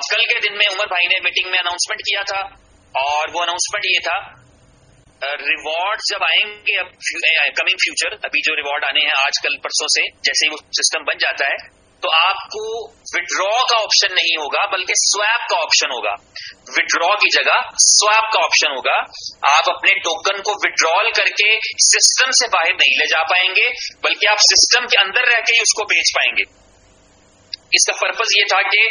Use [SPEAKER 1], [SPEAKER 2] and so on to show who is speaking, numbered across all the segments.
[SPEAKER 1] कल के दिन में उमर भाई ने मीटिंग में अनाउंसमेंट किया था, और वो अनाउंसमेंट ये था, रिवॉर्ड जब आएंगे अब कमिंग फ्यूचर, अभी जो रिवॉर्ड आने हैं आजकल परसों से, जैसे ही वो सिस्टम बन जाता है तो आपको विड्रॉ का ऑप्शन नहीं होगा बल्कि स्वैप का ऑप्शन होगा। विड्रॉ की जगह स्वैप का ऑप्शन होगा। आप अपने टोकन को विड्रॉल करके सिस्टम से बाहर नहीं ले जा पाएंगे, बल्कि आप सिस्टम के अंदर रह के ही उसको बेच पाएंगे। इसका पर्पज ये था कि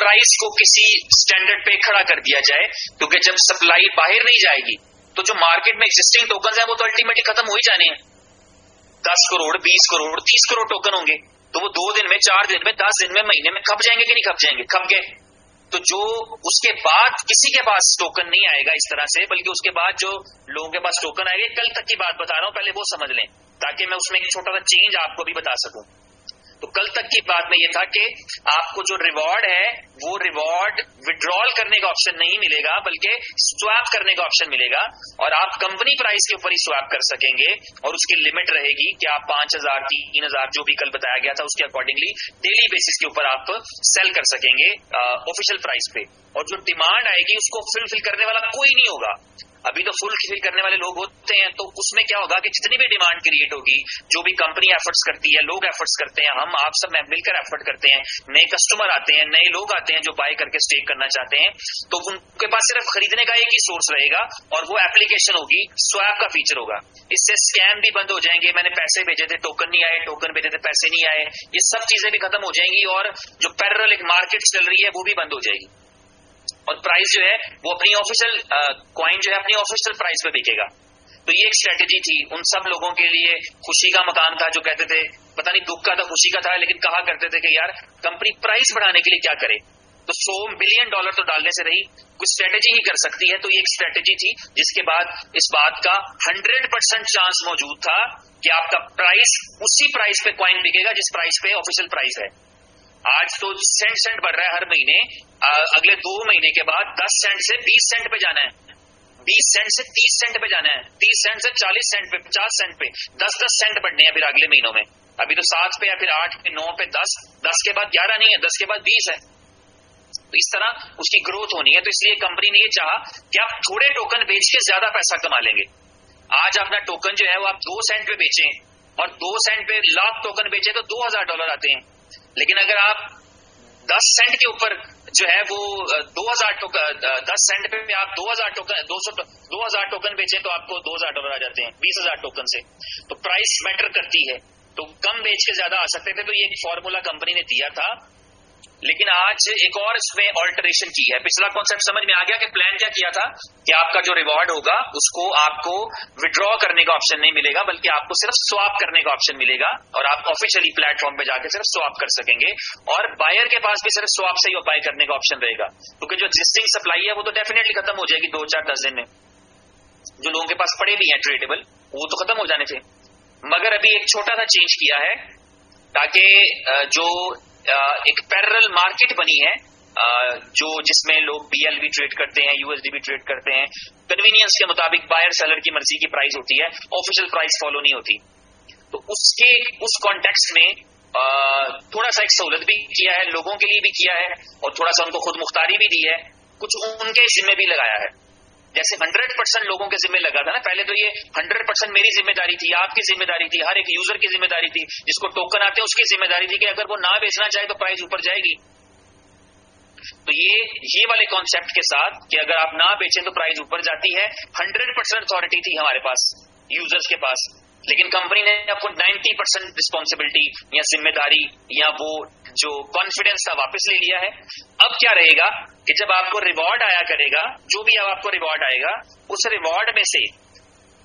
[SPEAKER 1] प्राइस को किसी स्टैंडर्ड पे खड़ा कर दिया जाए, क्योंकि जब सप्लाई बाहर नहीं जाएगी तो जो मार्केट में एग्जिस्टिंग टोकन है वो तो अल्टीमेटली खत्म हो ही जाने हैं। 10 करोड़ 20 करोड़ 30 करोड़ टोकन होंगे, तो वो 2 दिन में 4 दिन में 10 दिन में महीने में खप जाएंगे कि नहीं खप जाएंगे? खप गए। तो जो उसके बाद किसी के पास टोकन नहीं आएगा इस तरह से, बल्कि उसके बाद जो लोगों के पास टोकन आएंगे, कल तक की बात बता रहा हूं, पहले वो समझ लें ताकि मैं उसमें एक छोटा सा चेंज आपको भी बता सकूं। तो कल तक की बात में यह था कि आपको जो रिवॉर्ड है वो रिवॉर्ड विड्रॉल करने का ऑप्शन नहीं मिलेगा, बल्कि स्वैप करने का ऑप्शन मिलेगा, और आप कंपनी प्राइस के ऊपर ही स्वैप कर सकेंगे, और उसकी लिमिट रहेगी कि आप 5,000 3,000 जो भी कल बताया गया था उसके अकॉर्डिंगली डेली बेसिस के ऊपर आप सेल कर सकेंगे ऑफिशियल प्राइस पे। और जो डिमांड आएगी उसको फुलफिल करने वाला कोई नहीं होगा। अभी तो फुलफिल करने वाले लोग होते हैं, तो उसमें क्या होगा कि जितनी भी डिमांड क्रिएट होगी, जो भी कंपनी एफर्ट्स करती है, लोग एफर्ट्स करते हैं, हम आप सब मिलकर एफर्ट करते हैं, नए कस्टमर आते हैं, नए लोग आते हैं जो बाय करके स्टेक करना चाहते हैं, तो उनके पास सिर्फ खरीदने का एक ही सोर्स रहेगा, और वो एप्लीकेशन होगी, स्वैप का फीचर होगा। इससे स्कैम भी बंद हो जाएंगे, मैंने पैसे भेजे थे टोकन नहीं आए, टोकन भेजे थे पैसे नहीं आए, ये सब चीजें भी खत्म हो जाएंगी, और जो पैरेलल एक मार्केट चल रही है वो भी बंद हो जाएगी, और प्राइस जो है वो अपनी ऑफिशियल कॉइन जो है अपनी ऑफिशियल प्राइस पे बिकेगा। तो ये एक स्ट्रेटेजी थी उन सब लोगों के लिए। खुशी का मकाम था जो कहते थे, पता नहीं दुख का था खुशी का था, लेकिन कहा करते थे कि यार कंपनी प्राइस बढ़ाने के लिए क्या करे, तो $100 बिलियन तो डालने से रही, कुछ स्ट्रेटेजी ही कर सकती है। तो ये एक स्ट्रेटेजी थी, जिसके बाद इस बात का 100% चांस मौजूद था कि आपका प्राइस उसी प्राइस पे कॉइन बिकेगा जिस प्राइस पे ऑफिशियल प्राइस है। आज तो सेंट बढ़ रहा है हर महीने, अगले 2 महीने के बाद 10 सेंट से 20 सेंट पे जाना है, 20 सेंट से 30 सेंट पे जाना है, 30 सेंट से 40 सेंट पे, 50 सेंट पे, 10 सेंट बढ़ने हैं फिर अगले महीनों में। अभी तो 7 पे या फिर 8 पे 9 पे 10 के बाद 11 नहीं है, 10 के बाद 20 है। तो इस तरह उसकी ग्रोथ होनी है। तो इसलिए कंपनी ने ये चाहा कि आप थोड़े टोकन बेच के ज्यादा पैसा कमा लेंगे। आज अपना टोकन जो है वो आप 2 सेंट पे बेचें, और 2 सेंट पे लाख टोकन बेचे तो $2,000 आते हैं। लेकिन अगर आप 10 सेंट के ऊपर जो है वो 2000 टोकन, 10 सेंट पे आप 2000 टोकन बेचें तो आपको $2,000 आ जाते हैं 20,000 टोकन से। तो प्राइस मैटर करती है, तो कम बेच के ज्यादा आ सकते थे। तो ये एक फॉर्मूला कंपनी ने दिया था, लेकिन आज एक और इसमें ऑल्टरेशन की है। पिछला कॉन्सेप्ट समझ में आ गया कि प्लान क्या किया था कि आपका जो रिवॉर्ड होगा उसको आपको विड्रॉ करने का ऑप्शन नहीं मिलेगा, बल्कि आपको सिर्फ स्वैप करने का ऑप्शन मिलेगा, और आप ऑफिशियली प्लेटफॉर्म पे जाके सिर्फ स्वैप कर सकेंगे, और बायर के पास भी सिर्फ स्वैप से ही बाय करने का ऑप्शन रहेगा, क्योंकि जो एग्जिस्टिंग सप्लाई है वो तो डेफिनेटली खत्म हो जाएगी 2 4 10 दिन में। जो लोगों के पास पड़े भी हैं ट्रेडेबल, वो तो खत्म हो जाने थे। मगर अभी एक छोटा सा चेंज किया है, ताकि जो एक पैरेलल मार्केट बनी है, जो जिसमें लोग BL भी ट्रेड करते हैं, USD भी ट्रेड करते हैं, कन्वीनियंस के मुताबिक बायर सेलर की मर्जी की प्राइस होती है, ऑफिशियल प्राइस फॉलो नहीं होती। तो उस कॉन्टेक्स्ट में थोड़ा सा एक सहूलत भी किया है, लोगों के लिए भी किया है, और थोड़ा सा उनको खुद मुख्तारी भी दी है, कुछ उनके जिम्मे भी लगाया है। जैसे 100% लोगों के जिम्मे लगा था ना, पहले तो ये 100% मेरी जिम्मेदारी थी, आपकी जिम्मेदारी थी, हर एक यूजर की जिम्मेदारी थी, जिसको टोकन आते हैं उसकी जिम्मेदारी थी कि अगर वो ना बेचना चाहे तो प्राइस ऊपर जाएगी। तो ये वाले कॉन्सेप्ट के साथ कि अगर आप ना बेचें तो प्राइस ऊपर जाती है, 100% अथॉरिटी थी हमारे पास, यूजर्स के पास, लेकिन कंपनी ने आपको 90% रिस्पॉन्सिबिलिटी या जिम्मेदारी या वो जो कॉन्फिडेंस था वापस ले लिया है। अब क्या रहेगा कि जब आपको रिवॉर्ड आया करेगा, जो भी अब आपको रिवॉर्ड आएगा, उस रिवॉर्ड में से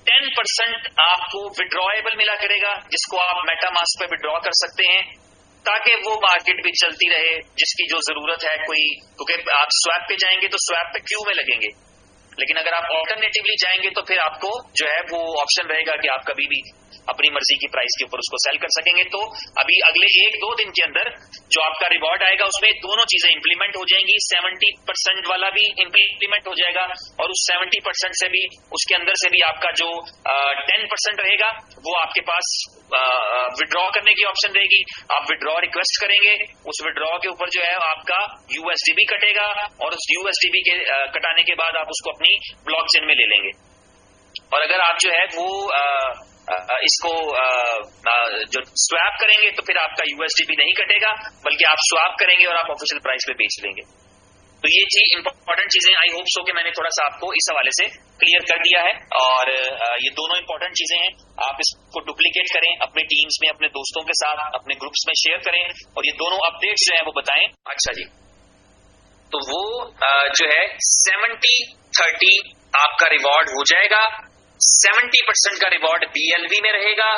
[SPEAKER 1] 10% आपको विड्रॉएबल मिला करेगा, जिसको आप मेटामास्क पे विड्रॉ कर सकते हैं, ताकि वो मार्केट भी चलती रहे, जिसकी जो जरूरत है कोई, क्योंकि आप स्वैप पे जाएंगे तो स्वैप पे क्यू में लगेंगे, लेकिन अगर आप ऑल्टरनेटिवली जाएंगे तो फिर आपको जो है वो ऑप्शन रहेगा कि आप कभी भी अपनी मर्जी की प्राइस के ऊपर उसको सेल कर सकेंगे। तो अभी अगले 1-2 दिन के अंदर जो आपका रिवॉर्ड आएगा उसमें दोनों चीजें इंप्लीमेंट हो जाएंगी। 70% वाला भी इंप्लीमेंट हो जाएगा और उस 70% से भी उसके अंदर से भी आपका जो 10% रहेगा वो आपके पास विड्रॉ करने की ऑप्शन रहेगी। आप विड्रॉ रिक्वेस्ट करेंगे, उस विड्रॉ के ऊपर जो है आपका यूएसडीबी कटेगा और उस यूएसडीबी के कटाने के बाद आप उसको अपनी ब्लॉकचेन में ले लेंगे। और अगर आप जो है वो इसको जो स्वैप करेंगे तो फिर आपका यूएसडीपी नहीं कटेगा, बल्कि आप स्वैप करेंगे और आप ऑफिशियल प्राइस पे बेच लेंगे। तो ये थी इंपॉर्टेंट चीजें। आई होप सो कि मैंने थोड़ा सा आपको इस हवाले से क्लियर कर दिया है। और ये दोनों इंपॉर्टेंट चीजें हैं, आप इसको डुप्लीकेट करें अपने टीम्स में, अपने दोस्तों के साथ, अपने ग्रुप्स में शेयर करें और ये दोनों अपडेट्स जो है वो बताएं। अच्छा जी, तो वो जो है 70-30 आपका रिवॉर्ड हो जाएगा। 70% का रिवॉर्ड बीएलवी में रहेगा,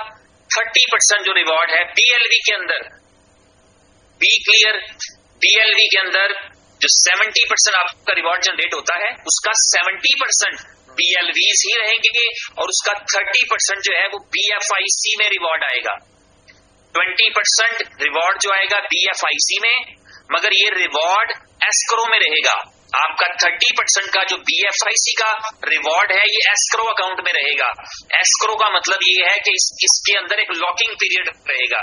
[SPEAKER 1] 30% जो रिवॉर्ड है बीएलवी के अंदर, बी क्लियर, बीएलवी के अंदर जो 70% आपका रिवॉर्ड जनरेट होता है उसका 70% बीएलवीज ही रहेंगे और उसका 30% जो है वो बीएफआईसी में रिवॉर्ड आएगा। 20% रिवॉर्ड जो आएगा बीएफआईसी में, मगर ये रिवॉर्ड एस्क्रो में रहेगा। आपका 30% का जो बीएफआईसी का रिवॉर्ड है ये एस्क्रो अकाउंट में रहेगा। एस्क्रो का मतलब ये है कि इसके अंदर एक लॉकिंग पीरियड रहेगा,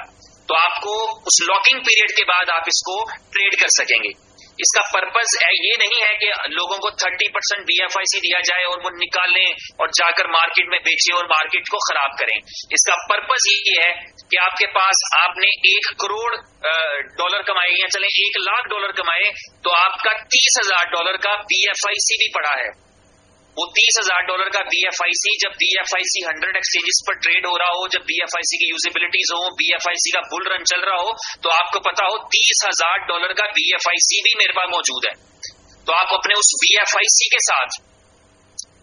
[SPEAKER 1] तो आपको उस लॉकिंग पीरियड के बाद आप इसको ट्रेड कर सकेंगे। इसका पर्पस ये नहीं है कि लोगों को 30% बीएफआईसी दिया जाए और वो निकालें और जाकर मार्केट में बेचें और मार्केट को खराब करें। इसका पर्पस ये है कि आपके पास आपने $1 करोड़ कमाए या चले $1 लाख कमाए तो आपका $30,000 का बीएफआईसी भी पड़ा है। वो $30,000 का बीएफआईसी जब बीएफआईसी 100 एक्सचेंजेस पर ट्रेड हो रहा हो, जब बीएफआईसी की यूजिबिलिटीज हो, बीएफआईसी का बुल रन चल रहा हो, तो आपको पता हो $30,000 का बीएफआईसी भी मेरे पास मौजूद है। तो आप अपने उस बीएफआईसी के साथ,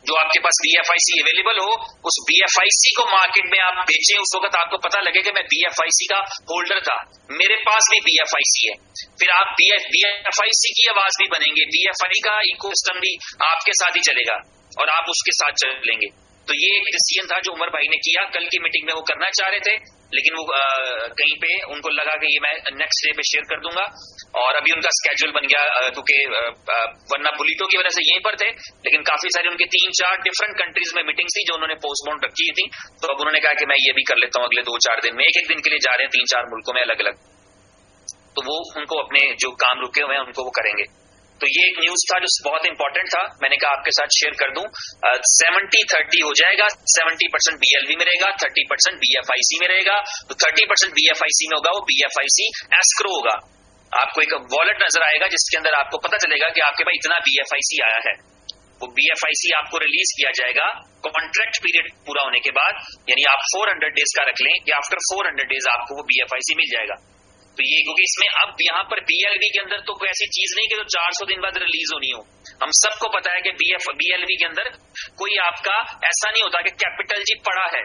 [SPEAKER 1] जो आपके पास बीएफआईसी अवेलेबल हो, उस बीएफआईसी को मार्केट में आप बेचें। उस वक्त आपको पता लगे कि मैं बीएफआईसी का होल्डर था, मेरे पास भी बीएफआईसी है। फिर आप बीएफआईसी की आवाज भी बनेंगे, बीएफआई का इकोसिस्टम भी आपके साथ ही चलेगा और आप उसके साथ चलेंगे। तो ये एक डिसीजन था जो उमर भाई ने किया। कल की मीटिंग में वो करना चाह रहे थे, लेकिन वो कहीं पे उनको लगा कि ये मैं नेक्स्ट डे पे शेयर कर दूंगा और अभी उनका स्केड्यूल बन गया, क्योंकि वरना बुलिटो की वजह से यहीं पर थे, लेकिन काफी सारी उनके 3-4 डिफरेंट कंट्रीज में मीटिंग्स थी जो उन्होंने पोस्टपोन रखी थी। तो अब उन्होंने कहा कि मैं ये भी कर लेता हूँ अगले 2-4 दिन में, एक दिन के लिए जा रहे हैं 3-4 मुल्कों में अलग अलग, तो वो उनको अपने जो काम रुके हुए हैं उनको वो करेंगे। तो ये एक न्यूज था जो बहुत इंपॉर्टेंट था, मैंने कहा आपके साथ शेयर कर दूं। 70-30 हो जाएगा, 70% बीएलवी में रहेगा, 30% बीएफआईसी में रहेगा। तो 30% बीएफआईसी में होगा, वो बीएफआईसी एस्क्रो होगा। आपको एक वॉलेट नजर आएगा जिसके अंदर आपको पता चलेगा कि आपके पास इतना बीएफआईसी आया है। वो बीएफआईसी आपको रिलीज किया जाएगा कॉन्ट्रैक्ट पीरियड पूरा होने के बाद, यानी आप 400 डेज का रख लें कि आफ्टर 400 डेज आपको वो बीएफआईसी मिल जाएगा। तो ये क्योंकि इसमें अब यहाँ पर बीएलवी के अंदर तो कोई ऐसी चीज नहीं कि जो 400 दिन बाद रिलीज होनी हो। हम सबको पता है कि बीएलवी के अंदर कोई आपका ऐसा नहीं होता कि कैपिटल जी पड़ा है,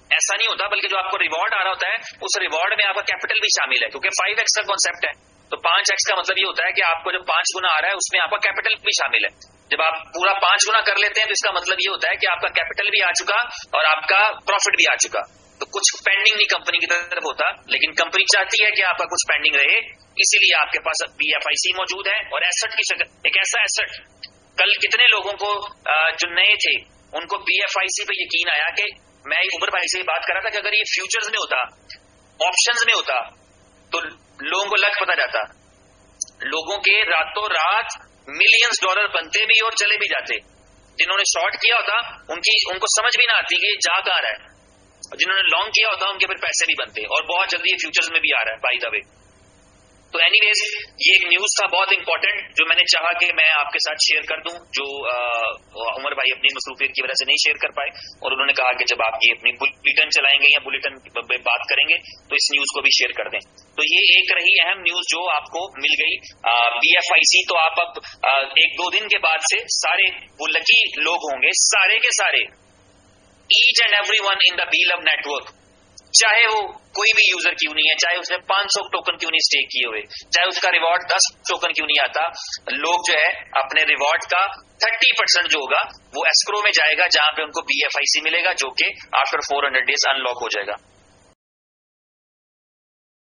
[SPEAKER 1] ऐसा नहीं होता, बल्कि जो आपको रिवॉर्ड आ रहा होता है उस रिवॉर्ड में आपका कैपिटल भी शामिल है, क्योंकि 5x का कॉन्सेप्ट है। तो 5x का मतलब ये होता है कि आपको जो 5 गुना आ रहा है उसमें आपका कैपिटल भी शामिल है। जब आप पूरा 5 गुना कर लेते हैं तो इसका मतलब ये होता है कि आपका कैपिटल भी आ चुका और आपका प्रॉफिट भी आ चुका। तो कुछ पेंडिंग नहीं कंपनी की तरफ होता, लेकिन कंपनी चाहती है कि आपका कुछ पेंडिंग रहे, इसीलिए आपके पास बीएफआईसी मौजूद है। और एसेट की शक्ल, एक ऐसा एसेट, कल कितने लोगों को जो नए थे उनको बीएफआईसी पे यकीन आया कि मैं उमर भाई से बात कर रहा था कि अगर ये फ्यूचर्स में होता, ऑप्शंस में होता, तो लोगों को लग पता जाता, लोगों के रातों रात मिलियंस डॉलर बनते भी और चले भी जाते। जिन्होंने शॉर्ट किया होता उनको समझ भी ना आती कि जा कहां रहा है, जिन्होंने लॉन्ग किया होता उनके फिर पैसे भी बनते, और बहुत जल्दी ये फ्यूचर्स में भी आ रहा है बाय द वे। तो एनीवेज ये एक न्यूज था बहुत इंपॉर्टेंट जो मैंने चाहा कि मैं आपके साथ शेयर कर दूं, जो उमर भाई अपनी मसरूफियत की वजह से नहीं शेयर कर पाए, और उन्होंने कहा कि जब आप ये अपनी बुलेटिन चलाएंगे या बुलेटिन पे बात करेंगे तो इस न्यूज को भी शेयर कर दें। तो ये एक रही अहम न्यूज जो आपको मिल गई। बीएफआईसी तो आप अब 1-2 दिन के बाद से सारे वो लकी लोग होंगे, सारे के सारे, each and everyone in the Belove network, चाहे वो कोई भी यूजर क्यों नहीं है, चाहे उसने 500 टोकन क्यों नहीं स्टेक किए हुए, चाहे उसका रिवॉर्ड 10 टोकन क्यों नहीं आता, लोग जो है अपने रिवॉर्ड का 30% जो होगा वो एस्क्रो में जाएगा, जहां पे उनको BFIC मिलेगा, जो कि आफ्टर 400 डेज अनलॉक हो जाएगा।